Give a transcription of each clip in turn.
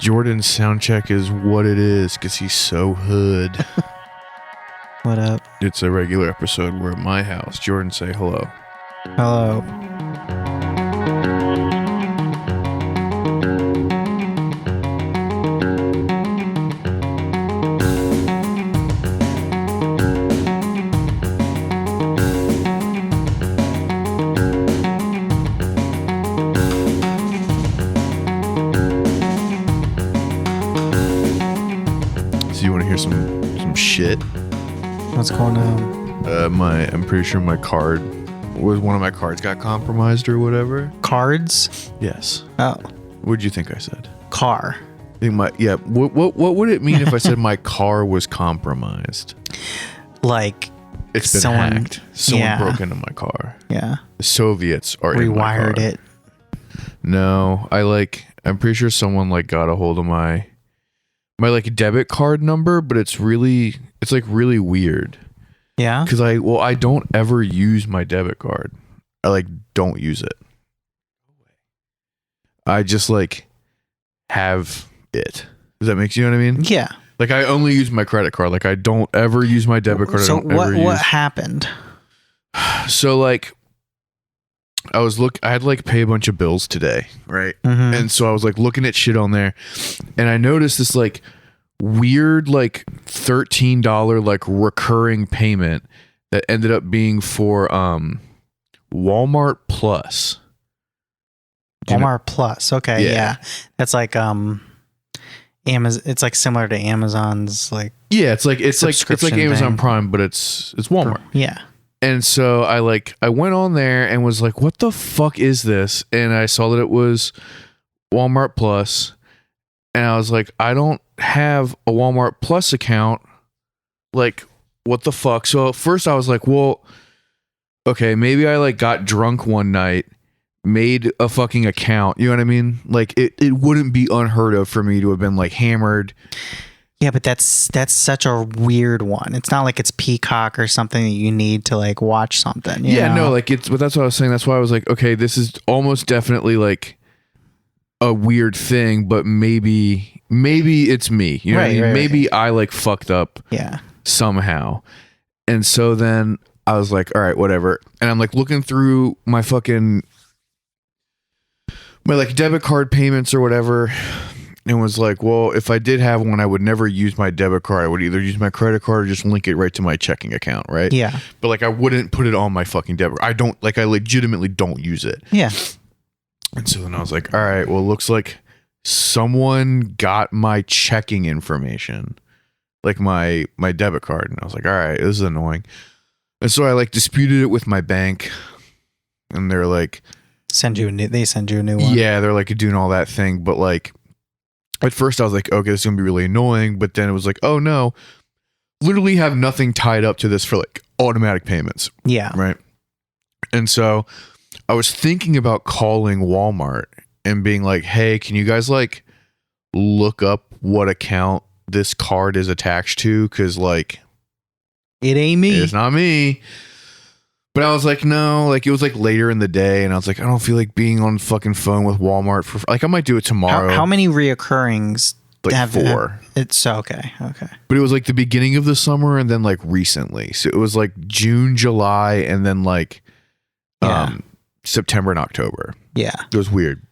Jordan's sound check is what it is because he's so hood. What up? It's a regular episode. We're at my house. Jordan, say hello. Hello. So you want to hear some shit? What's going on? I'm pretty sure my card was one of my cards got compromised or whatever. Cards? Yes. Oh, What'd you think I said? car. I think what would it mean if I said my car was compromised? Like, It's been Someone- hacked. Someone yeah. broke into my car. yeah, The Soviets are in my car. rewired it. No, I'm pretty sure someone got a hold of my debit card number, but it's really weird Yeah. because I don't ever use my debit card. I don't use it. I just have it. Does that make you know what I mean? Yeah. I only use my credit card. I don't ever use my debit card. So I don't ever what use. happened? So I had pay a bunch of bills today, right? Mhm. And so I was looking at shit on there, and I noticed this weird $13 recurring payment that ended up being for Walmart Plus. Do you know- Walmart Plus. Okay. Yeah. Yeah. That's Amazon. It's similar to Amazon's Yeah, it's like subscription Amazon thing. Prime, but it's Walmart. Yeah. And so I went on there and was like, what the fuck is this? And I saw that it was Walmart Plus. And I was like, I don't have a Walmart Plus account. What the fuck? So at first I was like, well, okay, maybe I got drunk one night, made a fucking account. You know what I mean? It wouldn't be unheard of for me to have been hammered. Yeah, but that's such a weird one. It's not like it's Peacock or something that you need to watch something. you Yeah, know? no, but that's what I was saying. That's why I was like, okay, this is almost definitely a weird thing, but maybe it's me. You know what I Right, mean? right, Maybe I fucked up Yeah. somehow. And so then I was like, all right, whatever. And I'm looking through my debit card payments or whatever, and was like, well, if I did have one, I would never use my debit card. I would either use my credit card or just link it right to my checking account, right? Yeah. But I wouldn't put it on my fucking debit. I don't I legitimately don't use it. Yeah. And so then I was like, all right, well, it looks like someone got my checking information, my debit card. And I was like, all right, this is annoying. And so I disputed it with my bank, and they're like, They send you a new one. yeah, they're doing all that thing. But at first I was like, okay, this is going to be really annoying. But then it was like, oh no, literally have nothing tied up to this for automatic payments. Yeah. Right. And so I was thinking about calling Walmart and being like, hey, can you guys look up what account this card is attached to? Because It ain't me. it's not me. But I was like, no, it was later in the day, and I was like, I don't feel like being on fucking phone with Walmart for I might do it tomorrow. How many reoccurrings? 4. It's okay. Okay. But it was the beginning of the summer and then recently. So it was June, July, and then Yeah. September and October. Yeah. It was weird.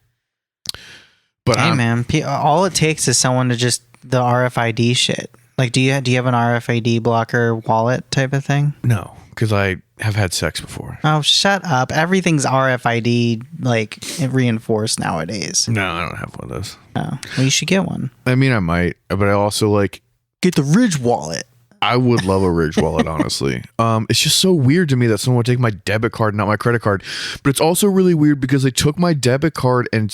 But Hey man, all it takes is someone to just the RFID shit. Do you have an RFID blocker wallet type of thing? no, because I have had sex before. Oh, shut up! Everything's RFID reinforced nowadays. No, I don't have one of those. Oh, well, you should get one. I mean, I might, but I also Get the Ridge wallet. I would love a Ridge wallet, honestly. It's just so weird to me that someone would take my debit card, not my credit card. But it's also really weird because they took my debit card and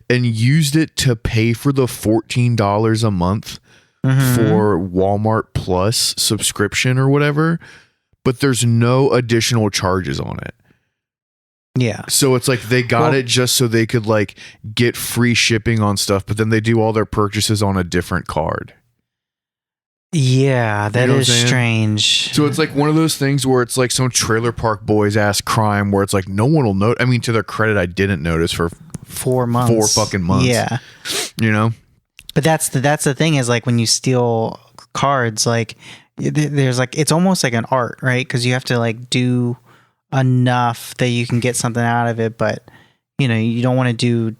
used it to pay for the $14 a month for Walmart Plus subscription or whatever. But there's no additional charges on it. Yeah. So it's they got it just so they could get free shipping on stuff, but then they do all their purchases on a different card. Yeah, that know what is I'm saying? strange. So it's one of those things where it's some Trailer Park Boys ass crime where it's no one will know. I mean, to their credit, I didn't notice for 4 months. 4 fucking months. Yeah. You know? But that's the thing is like when you steal cards, like there's like it's almost like an art, right? Because you have to like do enough that you can get something out of it, but you don't want to do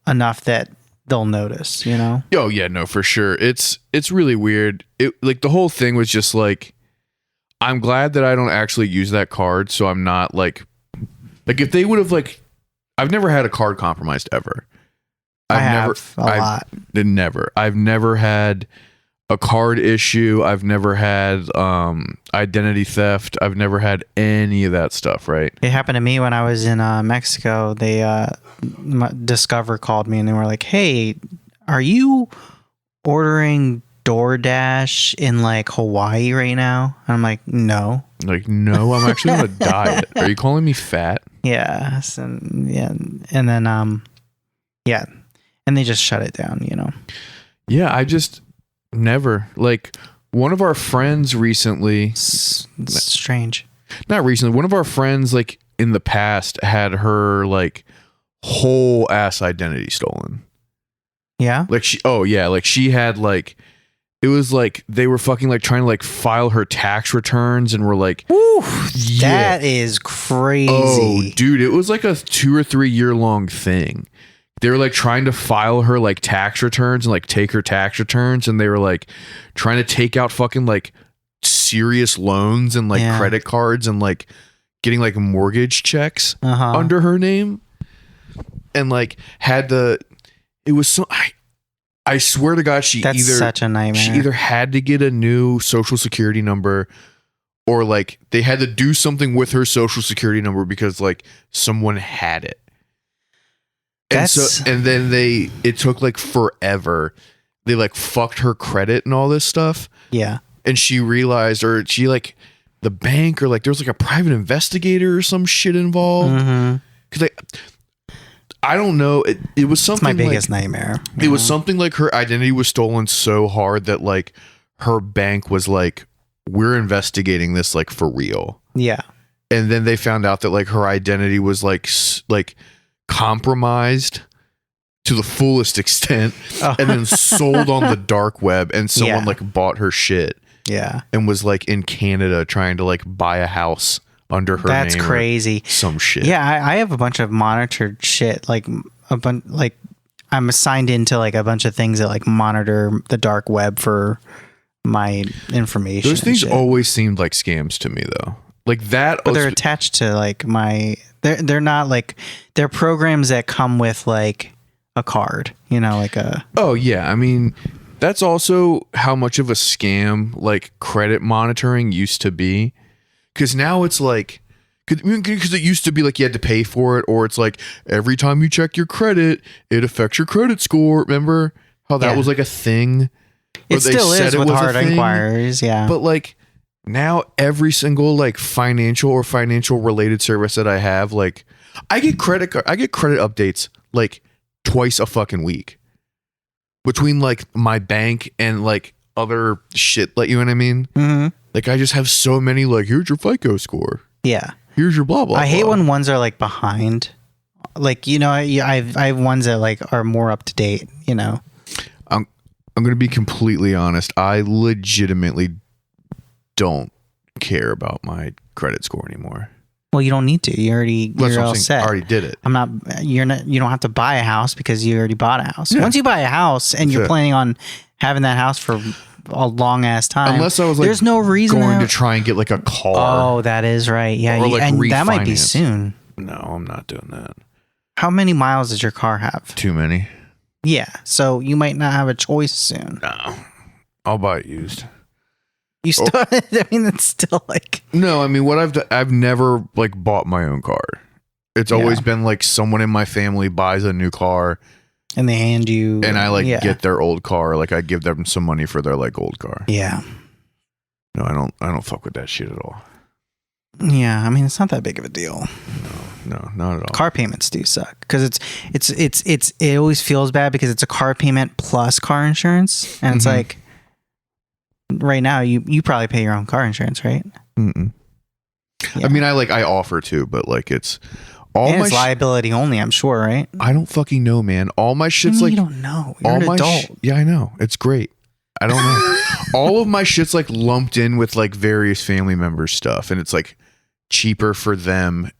enough that they'll notice. Oh yeah, no, for sure. It's really weird. It like the whole thing was just like, I'm glad that I don't actually use that card, so I'm not like if they would have like, I've never had a card compromised ever. I've never had a card issue. I've never had identity theft. I've never had any of that stuff, right? It happened to me when I was in Mexico. They Discover called me and they were like, "Hey, are you ordering DoorDash in like Hawaii right now?" And I'm like, "No." Like, no, I'm actually on a diet. Are you calling me fat? Yeah. And then yeah. And they just shut it down, Yeah, I just never. Like, one of our friends recently... Strange. Not recently. One of our friends, like, in the past had her, like, whole ass identity stolen. Yeah? Like, she had, like... It was, like, they were fucking, like, trying to, like, file her tax returns and were, like... Woo, that is crazy. Oh, dude, it was, like, a 2 or 3 year long thing. They were like trying to file her like tax returns and like take her tax returns, and they were like trying to take out fucking like serious loans and like credit cards and like getting like mortgage checks under her name, and like it was so I swear to God, That's such a nightmare. She either had to get a new social security number, or like they had to do something with her social security number because like someone had it. And then it took like forever. They like fucked her credit and all this stuff. Yeah. And she realized, or she like the bank, or like there was like a private investigator or some shit involved. Cause like, I don't know. It was something. It's my biggest nightmare. It was something like her identity was stolen so hard that like her bank was like, we're investigating this like for real. Yeah. And then they found out that like her identity was like compromised to the fullest extent, and then sold on the dark web, and someone like bought her shit and was like in Canada trying to like buy a house under her name. That's crazy. Some shit. Yeah, I have a bunch of monitored shit, like I'm assigned into like a bunch of things that like monitor the dark web for my information. Those things always seemed like scams to me though. Like that, but they're attached to like they're not like, they're programs that come with like a card, like a... Oh yeah. I mean, that's also how much of a scam like credit monitoring used to be. Cause now it's like, because it used to be like you had to pay for it, or it's like every time you check your credit, it affects your credit score. Remember how that was like a thing? It still is with hard inquiries. Yeah. But like, now every single like financial or financial related service that I have, like I get credit updates like twice a fucking week between like my bank and like other shit, like, you know what I mean? Mm-hmm. Like I just have so many like, here's your FICO score. Yeah. Here's your blah, blah, I hate when ones are like behind. Like, I have ones that like are more up to date, I'm going to be completely honest. I legitimately don't care about my credit score anymore. Well, you don't need to. You're all set. I already did it. You don't have to buy a house because you already bought a house. Yeah. Once you buy a house and you're planning on having that house for a long ass time. Unless I was like, there's no reason going to try and get like a car. Oh, that is right. Yeah. Or like and refinance. That might be soon. No, I'm not doing that. How many miles does your car have? Too many. Yeah. So you might not have a choice soon. No. I'll buy it used. You still, I mean, it's still like. No, I mean, what I've never like bought my own car. It's always been like someone in my family buys a new car. And they hand you. And I like get their old car. Like I give them some money for their like old car. Yeah. No, I don't fuck with that shit at all. Yeah, I mean, it's not that big of a deal. No, not at all. Car payments do suck because it always feels bad because it's a car payment plus car insurance, and it's like right now you probably pay your own car insurance, right? Mm-mm. Yeah. I mean, I offer to, but like it's All And my it's liability only, I'm sure, right? I don't fucking know, man. All my shit's like you don't know. You're all an my adult. yeah, I know. It's great. I don't know. All of my shit's like lumped in with like various family members stuff, and it's like cheaper for them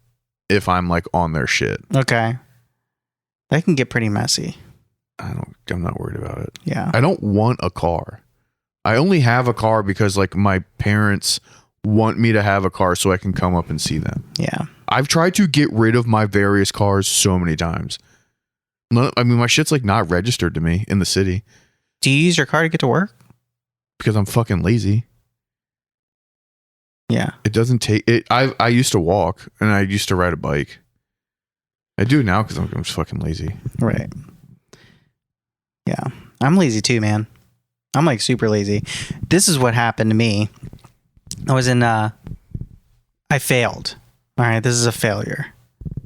if I'm like on their shit. Okay. That can get pretty messy. I'm not worried about it. Yeah. I don't want a car. I only have a car because like my parents want me to have a car so I can come up and see them. Yeah. I've tried to get rid of my various cars so many times. I mean, my shit's like not registered to me in the city Do you use your car to get to work? because I'm fucking lazy. Yeah. It doesn't take it. I used to walk and I used to ride a bike. I do now because I'm just fucking lazy. Right. Yeah. I'm lazy too, man. I'm like super lazy. This is what happened to me. I was in I failed. All right, this is a failure.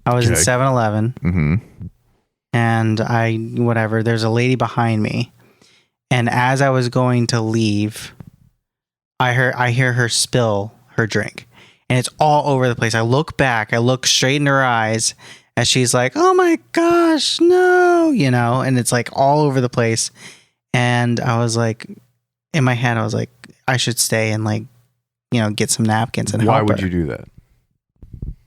I was in Okay. 7-Eleven Mm-hmm. and there's a lady behind me. And as I was going to leave, I hear her spill her drink. And it's all over the place. I look back, I look straight in her eyes as she's like, "Oh my gosh, no," and it's like all over the place. And I was like, in my head, I was like, I should stay and like, get some napkins and Why help would her. you do that?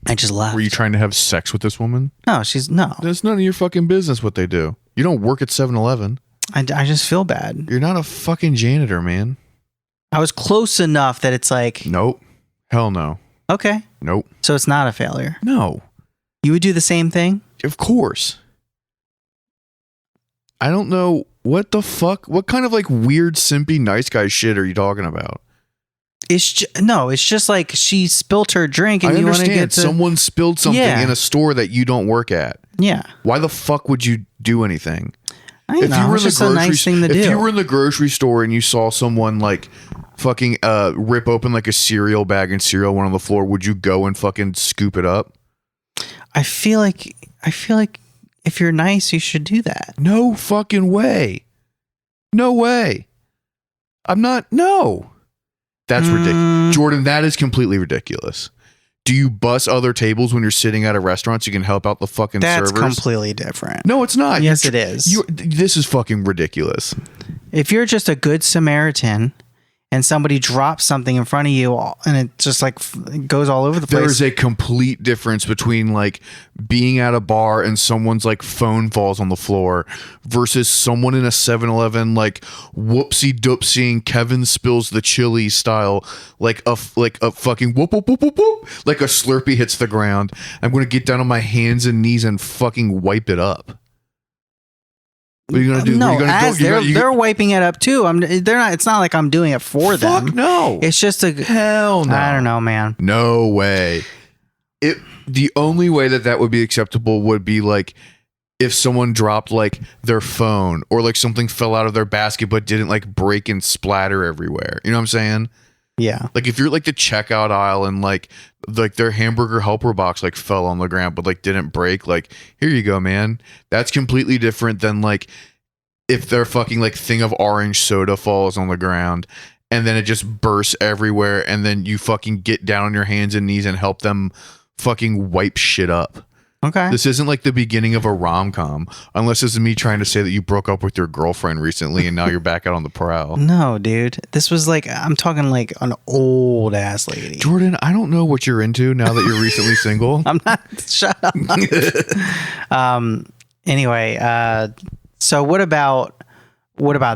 I just left. Were you trying to have sex with this woman? No. That's none of your fucking business what they do. You don't work at 7-Eleven. I just feel bad. You're not a fucking janitor, man. I was close enough that it's like, Nope. Hell no. okay, Nope. so it's not a failure. No. You would do the same thing? Of course. I don't know what the fuck. What kind of like weird simpy nice guy shit are you talking about? It's just like she spilt her drink and I you want to understand get to, someone spilled something Yeah. in a store that you don't work at. yeah. Why the fuck would you do anything? I know. It's just a nice thing to do. If you were in the grocery store and you saw someone like fucking rip open like a cereal bag and cereal went on the floor, would you go and fucking scoop it up? I feel like if you're nice, you should do that. No fucking way. No way. I'm not. No. That's ridiculous. Jordan, that is completely ridiculous. Do you bus other tables when you're sitting at a restaurant so you can help out the fucking That's servers? completely different. No, it's not. Yes, it is. This is fucking ridiculous. If you're just a good Samaritan and somebody drops something in front of you and it just like goes all over the place. There's a complete difference between like being at a bar and someone's like phone falls on the floor versus someone in a 7-Eleven like whoopsie doopsie Kevin spills the chili style like a fucking whoop whoop whoop whoop whoop like a Slurpee hits the ground. I'm gonna get down on my hands and knees and fucking wipe it up. What are you gonna do? No, What are you gonna do? they're wiping it up too. They're not. It's not like I'm doing it for them. Fuck no. It's just a. Hell no. I don't know, man. No way. The only way that would be acceptable would be like if someone dropped like their phone or like something fell out of their basket but didn't like break and splatter everywhere. You know what I'm saying? Yeah. Like if you're like the checkout aisle and like their hamburger helper box like fell on the ground but like didn't break, like here you go, man. That's completely different than like if their fucking like thing of orange soda falls on the ground and then it just bursts everywhere and then you fucking get down on your hands and knees and help them fucking wipe shit up. Okay. This isn't like the beginning of a rom-com unless this is me trying to say that you broke up with your girlfriend recently and now you're back out on the prowl. No, dude. This was like, I'm talking like an old ass lady. Jordan, I don't know what you're into now that you're recently single. I'm not. Shut up. Anyway, so what about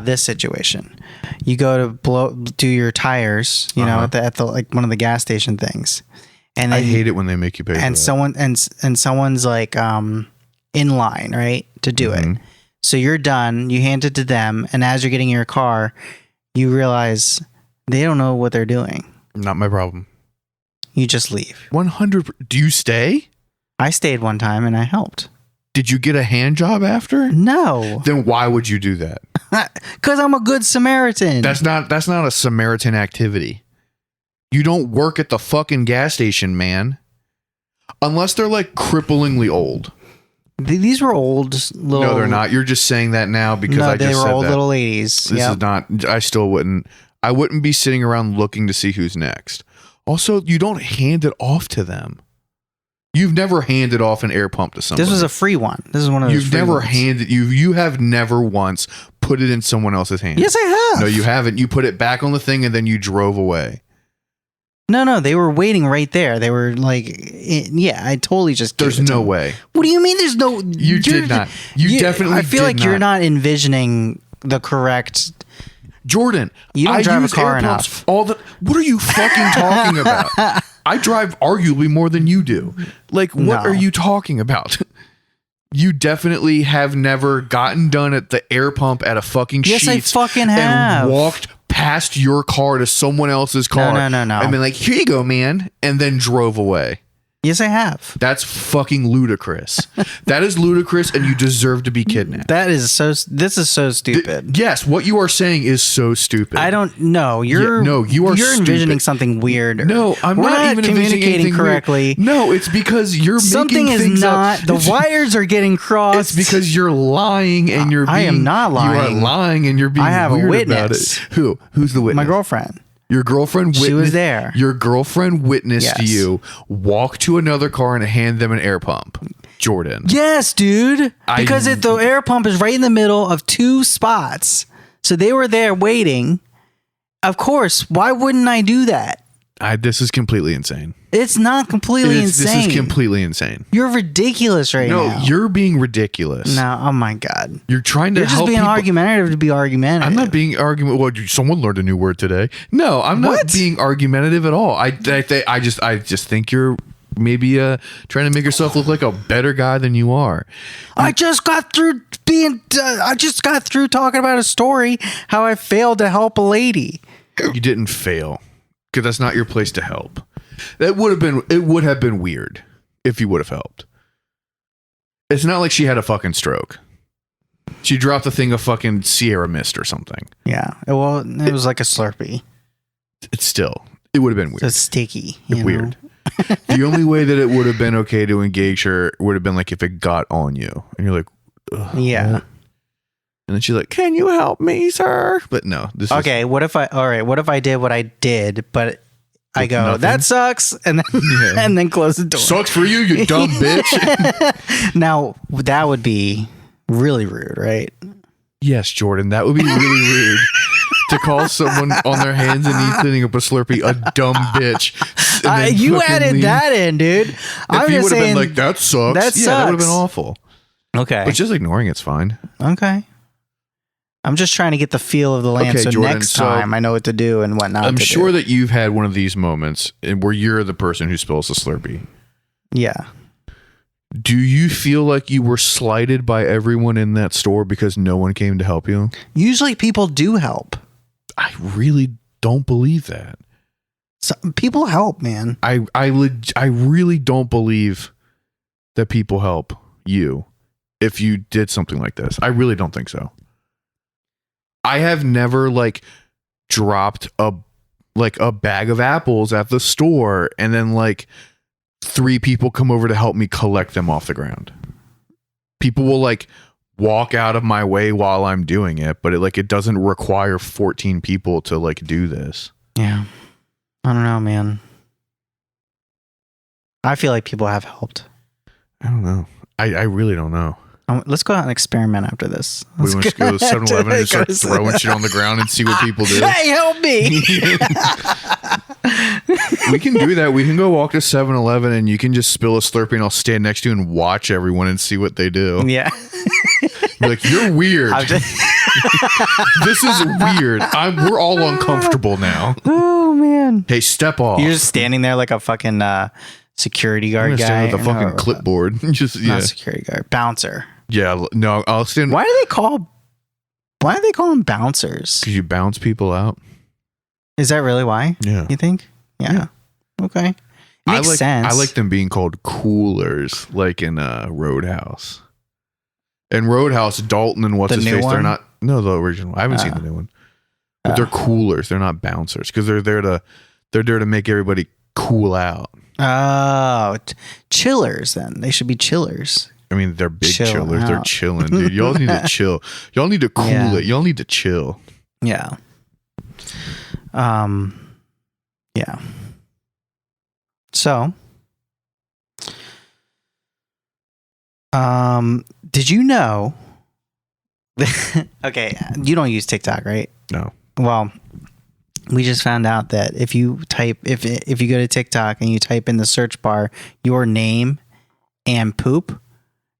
this situation? You go to do your tires, at the like one of the gas station things, and I then hate it when they make you pay for and that. someone's like in line, right, to do it. So you're done. You hand it to them, and as you're getting in your car, you realize they don't know what they're doing. Not my problem. You just leave. 100. Do you stay? I stayed one time and I helped. Did you get a hand job after? No, Then why would you do that? because I'm a good Samaritan. That's not a Samaritan activity. You don't work at the fucking gas station, man. Unless they're like cripplingly old. These were old little. No, they're not. You're just saying that now because I just they were said old that. little ladies. This is not. I wouldn't be sitting around looking to see who's next. Also, you don't hand it off to them. You've never handed off an air pump to somebody. This was a free one. This is one of those. You've free never ones. handed you have never once put it in someone else's hand. Yes, I have. No, you haven't. You put it back on the thing and then you drove away. No, they were waiting right there. They were like, yeah, I totally just. There's no way. What do you mean? There's no. You did not. You definitely. I feel did like you're not envisioning the correct. Jordan, You don't I drive a use car air pumps enough. all the. What are you fucking talking about? I drive arguably more than you do. Like, what No. are you talking about? You definitely have never gotten done at the air pump at a fucking Yes, I Sheetz fucking have. and walked past your car to someone else's car. No. And been like, here you go, man. And then drove away. Yes, I have. That's fucking ludicrous. That is ludicrous, and you deserve to be kidnapped. That is so. This is so stupid. Yes, what you are saying is so stupid. I don't know. You're Yeah, no, you are You're envisioning stupid. something weird. No, I'm We're not even envisioning communicating anything correctly. Weird. No, it's because you're Something making is things not. up. The wires are getting crossed. It's because you're lying and you're. I am being, not lying. You are lying and you're being. I have a weird witness. About it. Who? Who's the witness? my girlfriend. Your girlfriend witnessed. She was there. Your girlfriend witnessed Yes. you walk to another car and hand them an air pump. Jordan. Yes, dude. Because the air pump is right in the middle of two spots, so they were there waiting. Of course. Why wouldn't I do that? This is completely insane. It's not completely insane. This is completely insane. You're ridiculous right now. No, you're being ridiculous. No, oh my god. You're trying to You're just help being people. argumentative to be argumentative. I'm not being argument. Well, someone learned a new word today. No, I'm not What? being argumentative at all. I just think you're maybe trying to make yourself look like a better guy than you are. I just got through talking about a story how I failed to help a lady. You didn't fail because that's not your place to help. It would have been weird if you would have helped. It's not like she had a fucking stroke. She dropped a thing of fucking Sierra Mist or something. Yeah. Well, it was like a Slurpee. It would have been weird. It's sticky. You Weird. know? The only way that it would have been okay to engage her would have been like if it got on you and you're like, ugh, Yeah. what? And then she's like, "Can you help me, sir?" But no, this is Okay. What if I did what I did, but I With go, nothing? that sucks, and then Yeah. and then close the door. sucks for you, you dumb bitch. Now that would be really rude, right? Yes, Jordan, that would be really rude to call someone on their hands and knees sitting up a Slurpee a dumb bitch. and then You fucking added leave. that in, dude. If I'm he just would have saying. been like, "That sucks," that yeah, that would have been sucks. awful. Okay. But just ignoring it's fine. Okay. I'm just trying to get the feel of the land, Okay, so Jordan, next so time I know what to do and what not I'm to sure do. that you've had one of these moments where you're the person who spills the Slurpee. Yeah. Do you feel like you were slighted by everyone in that store because no one came to help you? Usually people do help. I really don't believe that. People help, man. I really don't believe that people help you if you did something like this. I really don't think so. I have never like dropped a bag of apples at the store and then like 3 people come over to help me collect them off the ground. People will like walk out of my way while I'm doing it, but it doesn't require 14 people to like do this. Yeah. I don't know, man. I feel like people have helped. I don't know. I really don't know. Let's go out and experiment after this. We want to go to 7-Eleven and just start Go to throwing shit on the ground and see what people do. Hey, help me! We can do that. We can go walk to 7-Eleven and you can just spill a Slurpee and I'll stand next to you and watch everyone and see what they do. Yeah. Be like, you're weird. I'm just- This is weird. We're all uncomfortable now. oh man! Hey, step off. You're just standing there like a fucking security I'm guard gonna guy. stand with a fucking Or- clipboard. Just yeah, Not security guard, bouncer. yeah. No, I'll stand. Why do they call them bouncers? Because you bounce people out. Is that really why? Yeah. You think? Yeah. Okay. Makes sense. I like them being called coolers, like in Roadhouse. And Roadhouse, Dalton and what's The his new face? They're one? not. No, the original. I haven't seen the new one. But they're coolers. They're not bouncers because they're there to make everybody cool out. Oh, chillers. Then they should be chillers. I mean, they're big Chill chillers. They're out. chilling, dude. Y'all need to chill. Y'all need to cool Yeah. it. Y'all need to chill. Yeah. Yeah. So, Did you know? Okay, you don't use TikTok, right? No. Well, we just found out that if you go to TikTok and you type in the search bar your name and poop,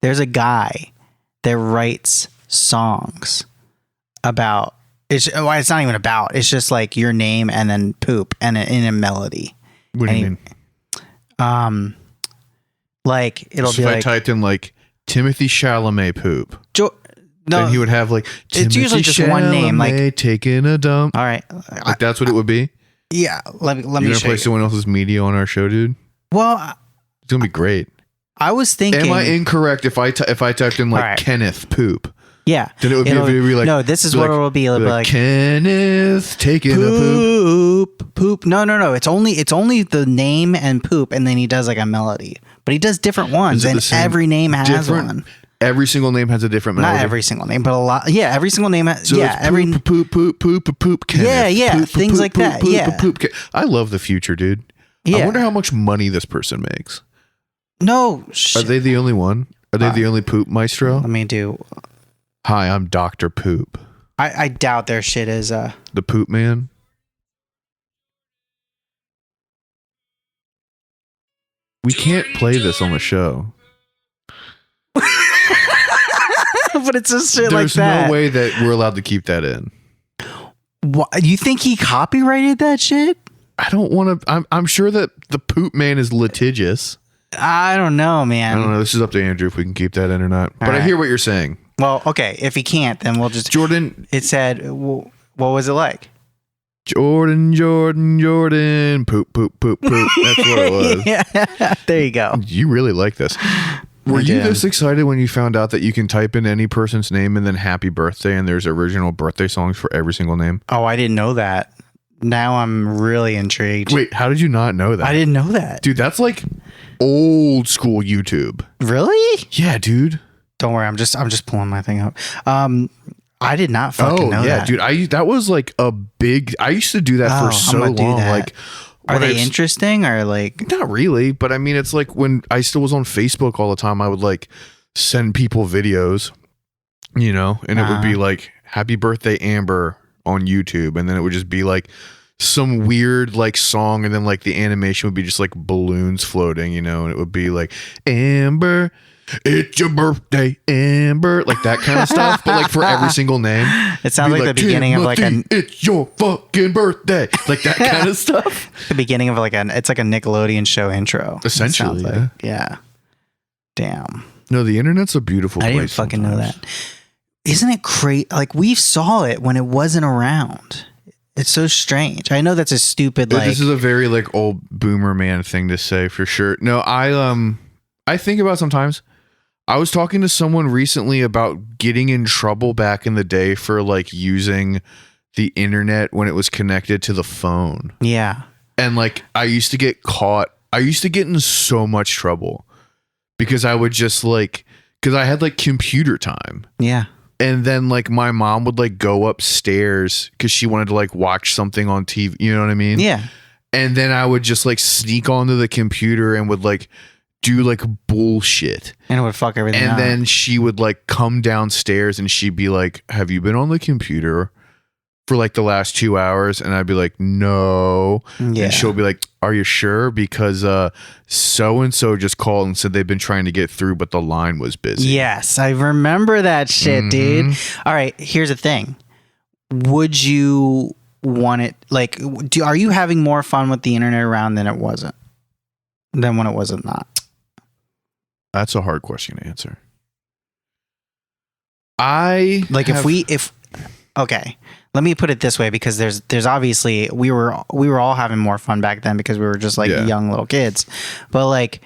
there's a guy that writes songs about well, it's not even about. It's just like your name and then poop and in a melody. What do you mean? Like it'll So be if like I typed in like Timothy Chalamet poop, no, then he would have like it's usually just one name, like taking a dump. all right, Like that's what it would be. yeah. Let me You're gonna show play you. someone else's media on our show, dude. Well, It's gonna be great. I was thinking. Am I incorrect if I typed in like All right. Kenneth poop? Yeah, Then it would be like no. This is be what like- it'll be. It'll be be like like Kenneth taking a poop. poop. No. It's only the name and poop, and then he does like a melody. But he does different ones, Is it and the same- every name has different- one. Every single name has a different melody. Not every single name, but a lot. Yeah, every single name. So Yeah, it's every. poop. Kenneth. Yeah, Poop, things like that, yeah. I love the future, dude. I Yeah. wonder how much money this person makes. No. Are they the only one? Are they the only poop maestro? Let me do. Hi, I'm Dr. Poop, I doubt their shit is. the poop man. We can't play this on the show. But it's just shit There's like that. no way that we're allowed to keep that in. What, you think he copyrighted that shit? I don't want to. I'm sure that the poop man is litigious. I don't know, man. I don't know. This is up to Andrew if we can keep that in or not. But I right. hear what you're saying. Well, okay. If he can't, then we'll just. Jordan, It said, what was it like? Jordan, poop. That's what it was. Yeah, there you go. You really like this. Were I you did. this excited when you found out that you can type in any person's name and then happy birthday and there's original birthday songs for every single name? Oh, I didn't know that. Now I'm really intrigued. Wait, how did you not know that? I didn't know that. Dude, that's like old school YouTube. Really? Yeah, dude. Don't worry. I'm just pulling my thing up. I did not fucking know that. dude. That was like a big. I used to do that Oh, for so I'ma do long. that. Like, Are when I they was- interesting or like? Not really, but I mean, it's like when I still was on Facebook all the time. I would like send people videos, you know, and it would be like "Happy Birthday, Amber" on YouTube, and then it would just be like some weird like song, and then like the animation would be just like balloons floating, you know, and it would be like Amber. It's your birthday, Amber, like that kind of stuff, but like for every single name. It sounds Be like the beginning of like Timothy, it's your fucking birthday, like that kind of stuff. the beginning of like it's like a Nickelodeon show intro. It Essentially, sounds like. Yeah. Damn. No, the internet's a beautiful I place. didn't fucking know sometimes. that. Isn't it crazy? Like we saw it when it wasn't around. It's so strange. I know that's a stupid like. This is a very like old boomer man thing to say for sure. No, I think about sometimes. I was talking to someone recently about getting in trouble back in the day for like using the internet when it was connected to the phone. Yeah. And like I used to get caught. I used to get in so much trouble because I would just like because I had like computer time. Yeah. And then like my mom would like go upstairs because she wanted to like watch something on TV. You know what I mean? Yeah. And then I would just like sneak onto the computer and would like do like bullshit. And it would fuck everything And up. then she would like come downstairs and she'd be like, "Have you been on the computer for like the last 2 hours?" And I'd be like, "No." Yeah. And she'll be like, "Are you sure? Because so and so just called and said they've been trying to get through, but the line was busy." Yes, I remember that shit, dude. All right, here's the thing. Would you want it like are you having more fun with the internet around than it wasn't? Than when it wasn't not? That's a hard question to answer. I Like if okay, let me put it this way because there's obviously we were all having more fun back then because we were just like Yeah. young little kids. But like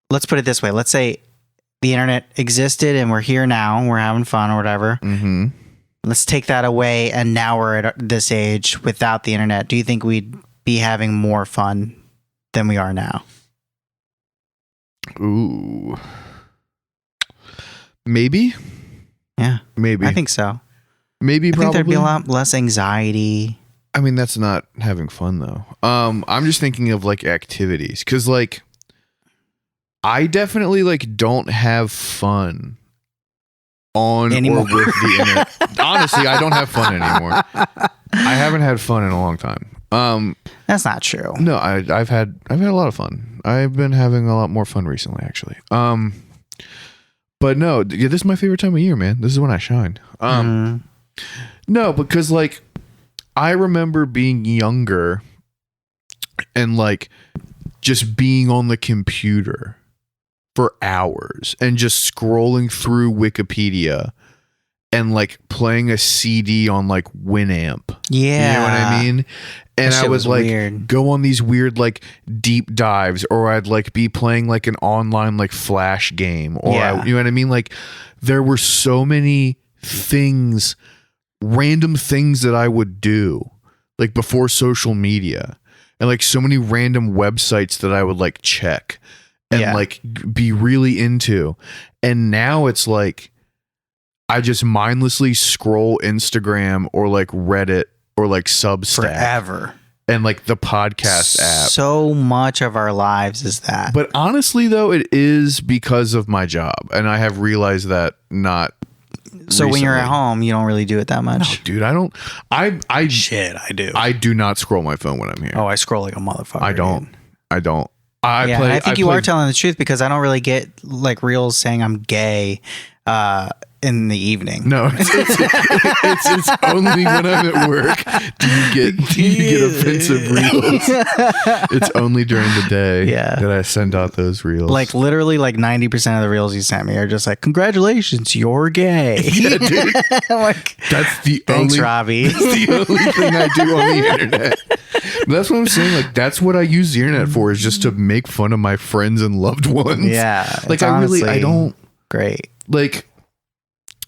let's put it this way. Let's say the internet existed and we're here now and we're having fun or whatever. Mm-hmm. Let's take that away and now we're at this age without the internet. Do you think we'd be having more fun than we are now? Ooh. Maybe. Yeah. Maybe. I think so. Maybe I probably. think there'd be a lot less anxiety. I mean, that's not having fun though. I'm just thinking of like activities because like I definitely like don't have fun on Anymore. or with the internet. Honestly, I don't have fun anymore. I haven't had fun in a long time. That's not true. No, I've had a lot of fun. I've been having a lot more fun recently, actually. But no, yeah, this is my favorite time of year, man. This is when I shine. No, because like I remember being younger and like just being on the computer for hours and just scrolling through Wikipedia and like playing a CD on like Winamp. Yeah. You know what I mean? And That I shit would was like weird. go on these weird like deep dives, or I'd like be playing like an online like flash game, or Yeah. you know what I mean? Like there were so many things, random things that I would do like before social media, and like so many random websites that I would like check and Yeah. like be really into. And now it's like I just mindlessly scroll Instagram or like Reddit or like Substack Forever. and like the podcast app. So much of our lives is that. But honestly though, it is because of my job, and I have realized that not So when you're at recently. home, you don't really do it that much. Dude, I don't Shit, I do. I do not scroll my phone when I'm here. Oh, I scroll like a motherfucker. I don't. dude. I don't. I Yeah, play and I think you play- are telling the truth, because I don't really get like reels saying I'm gay in the evening. No, it's only when I'm at work do you get offensive reels. It's only during the day Yeah. that I send out those reels. Like literally like 90% of the reels you sent me are just like, congratulations, you're gay. yeah, dude, I'm like, that's the thanks, only Robbie. that's the only thing I do on the internet. But that's what I'm saying. Like that's what I use the internet for, is just to make fun of my friends and loved ones. Yeah. Like it's I honestly don't great. like.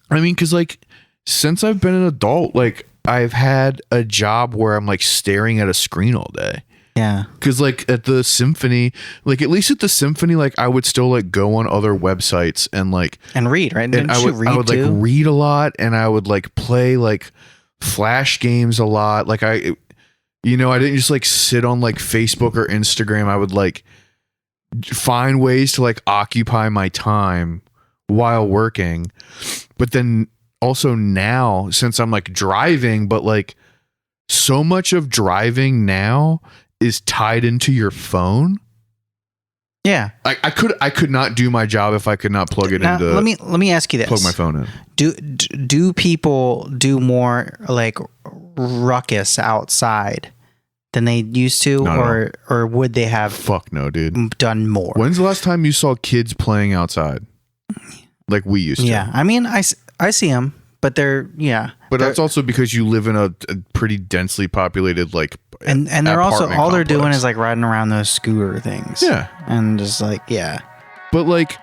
I mean, because like since I've been an adult, like I've had a job where I'm like staring at a screen all day. Yeah. Because like at the symphony, like at least at the symphony, like I would still like go on other websites and like, And read, right? and Didn't I you would read like too? read a lot, and I would like play like flash games a lot. Like I didn't just like sit on like Facebook or Instagram. I would like find ways to like occupy my time while working. But then also now, since I'm like driving, but like so much of driving now is tied into your phone. Yeah. I could not do my job if I could not plug it Now, into let me ask you this. plug my phone in. Do people do more like ruckus outside than they used to, Not at or would they have Fuck no, dude. done more? When's the last time you saw kids playing outside? Like we used to. Yeah, I mean, I see them, but they're But that's also because you live in a pretty densely populated like and they're also apartment all they're doing complex. is like riding around those scooter things. Yeah. and just like But like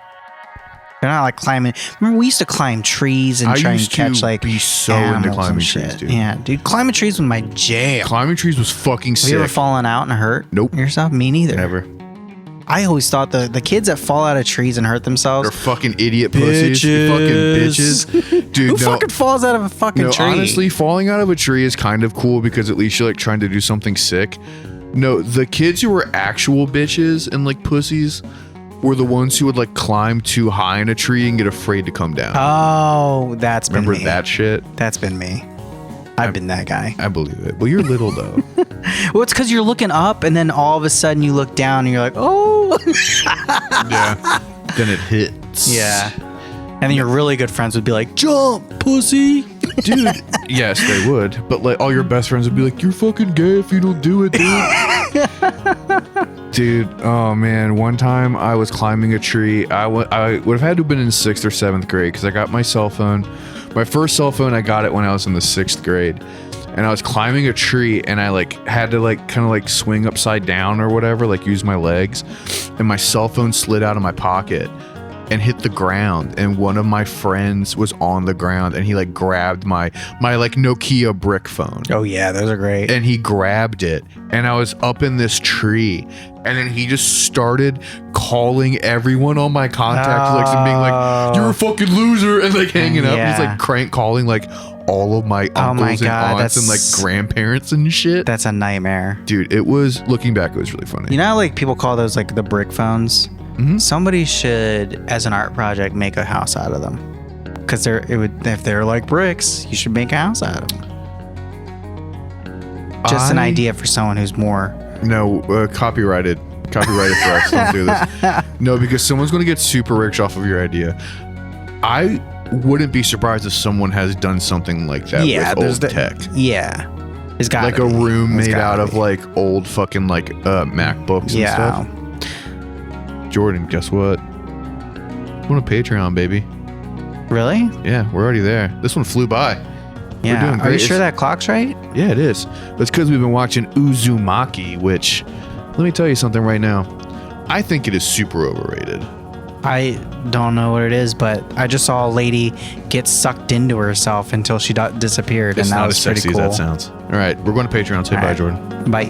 they're not like climbing. Remember, we used to climb trees and I try and used catch to like be so into animals and climbing shit. trees, dude. Yeah, dude, climbing trees was my jam. climbing trees was fucking Have sick. you ever fallen out and hurt Nope. yourself? Me neither. Never. I always thought the kids that fall out of trees and hurt themselves. They're fucking idiot pussies. You fucking bitches. Dude, Who no. fucking falls out of a fucking No, tree? honestly, falling out of a tree is kind of cool because at least you're like trying to do something sick. No, the kids who were actual bitches and like pussies were the ones who would like climb too high in a tree and get afraid to come down. Oh, that's been Remember me. that shit? That's been me. I've been that guy. I believe it. Well, you're little though. Well, it's because you're looking up and then all of a sudden you look down and you're like, oh. Yeah. Then it hits. Yeah. And then your really good friends would be like, jump, pussy. Dude, yes, they would. But like all your best friends would be like, you're fucking gay if you don't do it, dude. Dude, oh man, one time I was climbing a tree. I would have had to have been in 6th or 7th grade because I got my cell phone. My first cell phone, I got it when I was in the 6th grade. And I was climbing a tree and I like had to like kind of like swing upside down or whatever, like use my legs. And my cell phone slid out of my pocket and hit the ground, and one of my friends was on the ground and he like grabbed my like Nokia brick phone. Oh, yeah, those are great. And he grabbed it, and I was up in this tree, and then he just started calling everyone on my contact list and being like, you're a fucking loser, and like hanging up. He's Yeah. like crank calling like all of my Oh my uncles and God, aunts and like that's- grandparents and shit. That's a nightmare. Dude, it was, looking back, it was really funny. You know how like people call those like the brick phones? somebody should, as an art project, make a house out of them. Because if they're like bricks, you should make a house out of them. Just an idea for someone who's more. No, copyrighted for us. Don't do this. No, because someone's going to get super rich off of your idea. I wouldn't be surprised if someone has done something like that with old tech. Yeah. It's got like a room made out of like old fucking like MacBooks and stuff. Jordan, guess what? We're on a Patreon, baby. Really? Yeah, we're already there. This one flew by. Yeah. We're doing great. Are you sure that clock's right? Yeah, it is. That's because we've been watching Uzumaki, which, let me tell you something right now. I think it is super overrated. I don't know what it is, but I just saw a lady get sucked into herself until she disappeared, It's and that not was as pretty sexy cool. as that sounds. All right, we're going to Patreon. Say bye, Jordan. Bye.